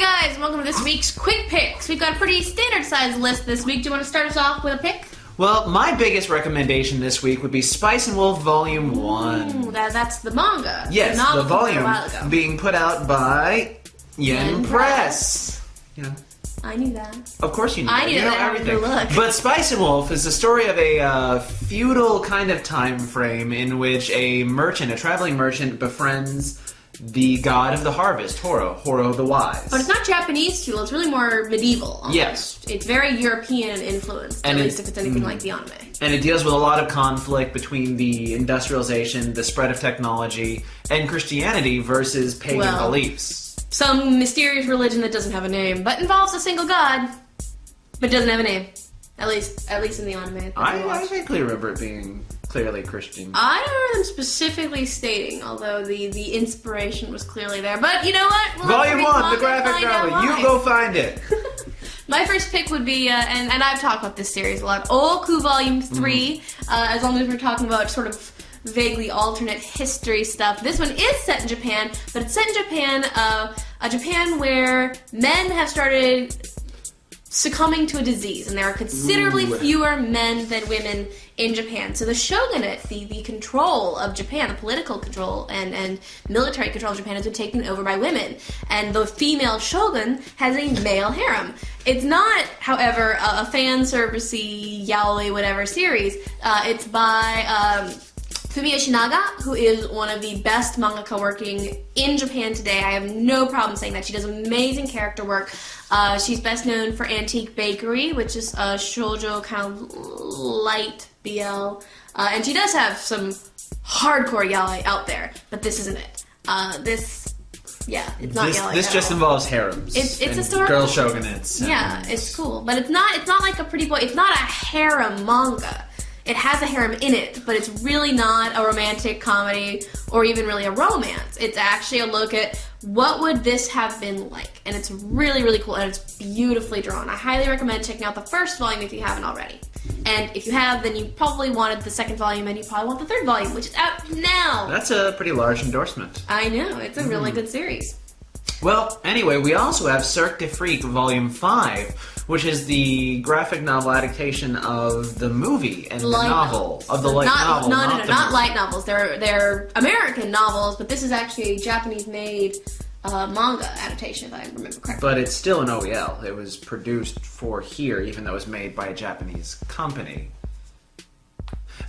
guys, welcome to this week's Quick Picks. We've got a pretty standard-sized list this week. Do you want to start us off with a pick? Well, my biggest recommendation this week would be Spice and Wolf Volume 1. Ooh, that's the manga. Yes, the the volume being put out by Yen Press. You know. I knew that. Of course you knew I that. knew You know that. everything. Look. But Spice and Wolf is the story of a feudal kind of time frame in which a traveling merchant, befriends the god of the harvest, Horo the Wise. But it's not Japanese feudal, it's really more medieval. Almost. Yes. It's very European influenced, at least if it's anything like the anime. And it deals with a lot of conflict between the industrialization, the spread of technology, and Christianity versus pagan beliefs. Some mysterious religion that doesn't have a name, but involves a single god, but doesn't have a name. At least in the anime. I vaguely remember it being clearly Christian. I don't remember them specifically stating, although the inspiration was clearly there. But you know what? Volume 1, the graphic novel. You go find it. My first pick would be, and I've talked about this series a lot, Oku Volume 3, as long as we're talking about sort of vaguely alternate history stuff. This one is set in Japan, but it's set in Japan, a Japan where men have started succumbing to a disease, and there are considerably fewer men than women in Japan. So the shogunate, the control of Japan, the political control and military control of Japan has been taken over by women. And the female shogun has a male harem. It's not, however, a fan servicey, yaoi, whatever series. It's by Fumiya Shinaga, who is one of the best mangaka working in Japan today. I have no problem saying that. She does amazing character work. She's best known for Antique Bakery, which is a shoujo kind of light BL. And she does have some hardcore yaoi out there, but this isn't it. It's not yaoi. This just involves harems. It's a story. Girl shogunates. Yeah, it's cool, but it's not like a pretty boy. It's not a harem manga. It has a harem in it, but it's really not a romantic comedy or even really a romance. It's actually a look at what would this have been like, and it's really, really cool, and it's beautifully drawn. I highly recommend checking out the first volume if you haven't already. And if you have, then you probably wanted the second volume, and you probably want the third volume, which is out now. That's a pretty large endorsement. I know. It's a really good series. Well, anyway, we also have Cirque Du Freak Volume 5, which is the graphic novel adaptation of the movie and light the novel. Novels. Of the light novel. No, not light novels. They're American novels, but this is actually a Japanese-made manga adaptation, if I remember correctly. But it's still an OEL. It was produced for here, even though it was made by a Japanese company.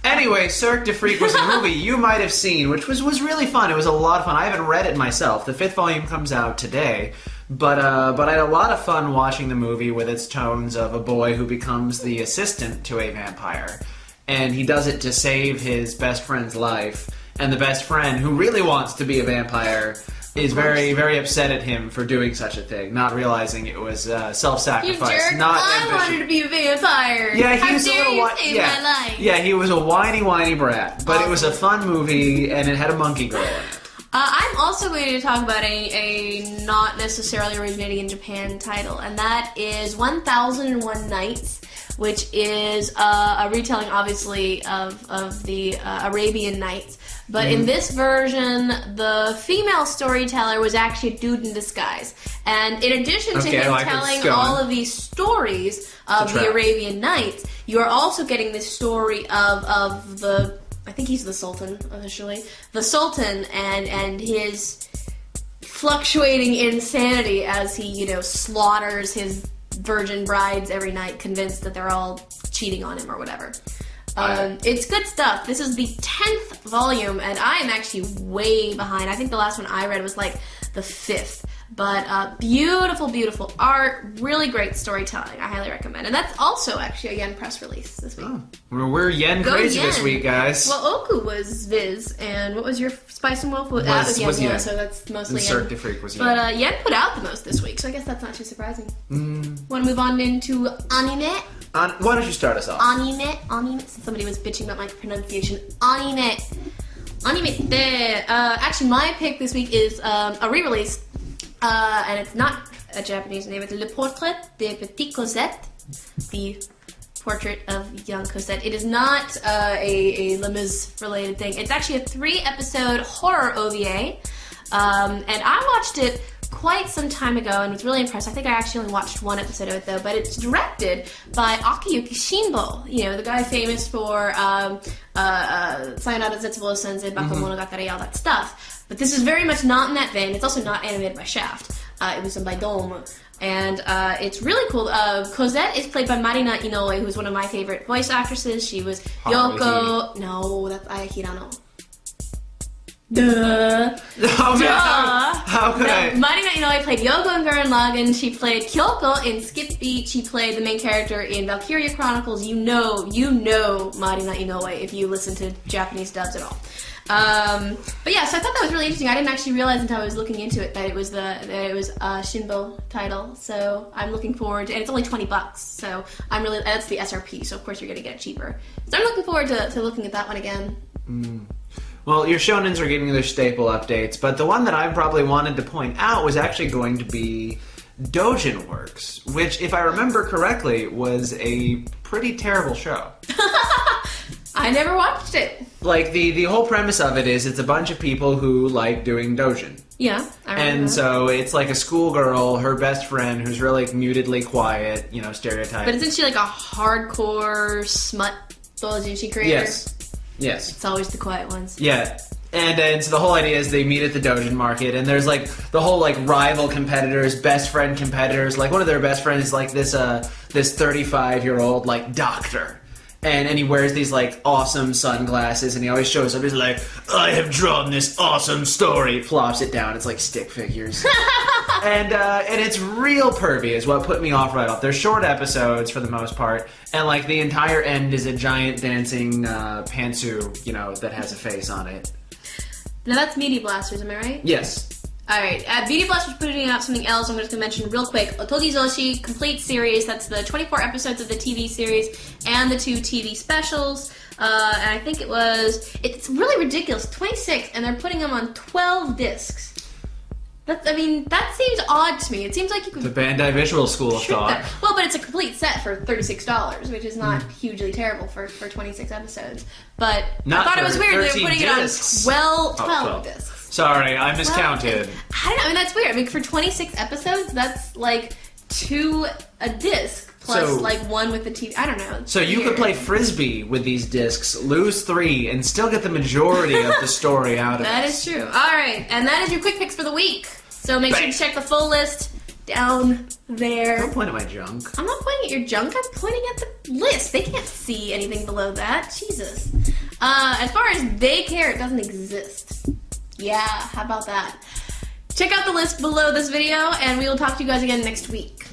Anyway, Cirque Du Freak was a movie you might have seen, which was really fun. It was a lot of fun. I haven't read it myself. The 5th volume comes out today. But I had a lot of fun watching the movie with its tones of a boy who becomes the assistant to a vampire. And he does it to save his best friend's life. And the best friend, who really wants to be a vampire, is very, very upset at him for doing such a thing, not realizing it was self-sacrifice, You jerk! not I ambition. wanted to be a vampire. Yeah, he How was a dare little you save my life? Yeah, he was a whiny brat. But it was a fun movie, and it had a monkey girl in it. I'm also going to talk about a not necessarily originating in Japan title, and that is 1001 Nights, which is a retelling, obviously, of the Arabian Nights. But in this version, the female storyteller was actually a dude in disguise. And in addition to him telling all of these stories of the Arabian Nights, you are also getting this story of the... I think he's the Sultan, officially. The Sultan and his fluctuating insanity as he, slaughters his virgin brides every night, convinced that they're all cheating on him or whatever. It's good stuff. This is the 10th volume, and I am actually way behind. I think the last one I read was like the 5th. But beautiful, beautiful art, really great storytelling. I highly recommend. And that's also actually a Yen Press release this week. Oh, we're Yen crazy this week, guys. Well, Oku was Viz, and what was your Spice and Wolf? That was Yen, so that's mostly Yen. Cirque Du Freak was Yen. But Yen put out the most this week, so I guess that's not too surprising. Want to move on into anime? Why don't you start us off? Anime. Somebody was bitching about my pronunciation. Anime. Actually, my pick this week is a re-release. And it's not a Japanese name. It's Le Portrait de Petite Cosette, the Portrait of Young Cosette. It is not a Les Mis-related thing. It's actually a 3-episode horror OVA, and I watched it quite some time ago and was really impressed. I think I actually only watched one episode of it though, but it's directed by Akiyuki Shinbo, you know, the guy famous for Sayonara Zetsubo Sensei, Bakemonogatari, all that stuff. But this is very much not in that vein. It's also not animated by Shaft. It was done by Dome. And it's really cool. Cosette is played by Marina Inoue, who's one of my favorite voice actresses. She was Yoko... No, that's Aya Hirano. Duh. Oh, man. How could I? Marina Inoue played Yoko in Gurren Lagann. She played Kyoko in Skip Beat. She played the main character in Valkyria Chronicles. You know Marina Inoue if you listen to Japanese dubs at all. But yeah, so I thought that was really interesting. I didn't actually realize until I was looking into it that it was Shinbo title. So I'm looking forward to, and it's only $20. So that's the SRP. So of course you're gonna get it cheaper. So I'm looking forward to looking at that one again. Well, your shonens are getting their staple updates, but the one that I probably wanted to point out was actually going to be Dojin Works, which, if I remember correctly, was a pretty terrible show. I never watched it. Like, the whole premise of it is it's a bunch of people who like doing Dojin. Yeah, I remember And that. so it's like a schoolgirl, her best friend, who's really mutedly quiet, you know, stereotype. But isn't she like a hardcore smut doujinshi creator? Yes. It's always the quiet ones. Yeah. And so the whole idea is they meet at the Dojin market, and there's like the whole like rival competitors, best friend competitors. Like one of their best friends is like this 35-year-old like doctor. And he wears these like awesome sunglasses, and he always shows up. He's like, "I have drawn this awesome story." Plops it down. It's like stick figures, and it's real pervy. Is what put me off right off. They're short episodes for the most part, and like the entire end is a giant dancing pantsu, you know, that has a face on it. Now that's Media Blasters, am I right? Yes. Alright, Beauty Blasters putting out something else I'm just going to mention real quick. Otogizoshi complete series, that's the 24 episodes of the TV series and the 2 TV specials. And I think it's really ridiculous, 26, and they're putting them on 12 discs. That seems odd to me. It seems like you could... The Bandai Visual School of Thought. That. Well, but it's a complete set for $36, which is not hugely terrible for 26 episodes. But Not I thought it was weird they were putting discs. it on 12 discs. Sorry, I miscounted. I don't know. I mean, that's weird. I mean, for 26 episodes, that's like 2 a disc plus like 1 with the TV. I don't know. So you could play Frisbee with these discs, lose 3, and still get the majority of the story out of it. That is true. All right, and that is your quick picks for the week. So make sure to check the full list down there. Don't point at my junk. I'm not pointing at your junk. I'm pointing at the list. They can't see anything below that. Jesus. As far as they care, it doesn't exist. Yeah, how about that? Check out the list below this video, and we will talk to you guys again next week.